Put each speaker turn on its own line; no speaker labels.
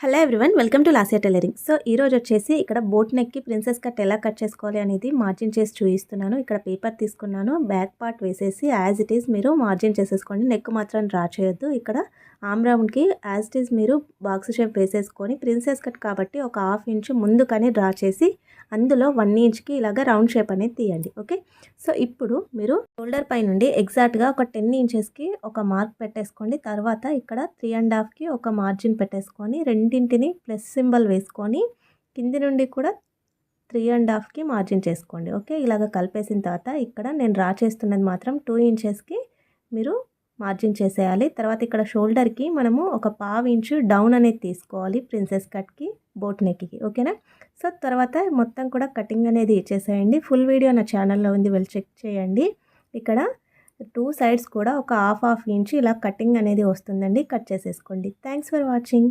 Hello everyone, welcome to Lasya tailoring. So ఈరోజు వచ్చేసి ఇక్కడ బోట్ నెక్కి ప్రిన్సెస్ కట్ ఎలా కట్ చేసుకోవాలి అనేది మార్జిన్ చేసి చూపిస్తున్నాను. ఇక్కడ పేపర్ తీసుకున్నాను, బ్యాక్ పార్ట్ వేసేసి యాజ్ ఇట్ ఈస్ మీరు మార్జిన్ చేసేసుకోండి. నెక్ మాత్రం డ్రా చేయొద్దు. ఇక్కడ ఆమ్ రౌండ్కి యాజ్ ఇట్ ఈస్ మీరు బాక్స్ షేప్ వేసేసుకొని ప్రిన్సెస్ కట్ కాబట్టి ఒక హాఫ్ ఇంచ్ ముందుకని డ్రా చేసి అందులో 1 ఇంచ్కి ఇలాగ రౌండ్ షేప్ అనేది తీయండి. ఓకే, సో ఇప్పుడు మీరు షోల్డర్ పై నుండి ఎగ్జాక్ట్గా ఒక 10 ఇంచెస్కి ఒక మార్క్ పెట్టేసుకోండి. తర్వాత ఇక్కడ 3.5కి ఒక మార్జిన్ పెట్టేసుకొని రెండింటిని ప్లస్ సింబల్ వేసుకొని కింది నుండి కూడా 3.5కి మార్జిన్ చేసుకోండి. ఓకే, ఇలాగ కలిపేసిన తర్వాత ఇక్కడ నేను డ్రా చేస్తున్నది మాత్రం 2 ఇంచెస్కి మీరు మార్జిన్ చేసేయాలి. తర్వాత ఇక్కడ షోల్డర్కి మనము ఒక 1/2 ఇంచు డౌన్ అనేది తీసుకోవాలి ప్రిన్సెస్ కట్కి, బోట్ నెక్కి. ఓకేనా, సో తర్వాత మొత్తం కూడా కటింగ్ అనేది ఇచ్చేసేయండి. ఫుల్ వీడియో నా ఛానల్లో ఉంది, వెళ్ళి చెక్ చేయండి. ఇక్కడ 2 సైడ్స్ కూడా ఒక హాఫ్ ఇంచ్ ఇలా కటింగ్ అనేది వస్తుందండి. కట్ చేసేసుకోండి. Thanks for watching.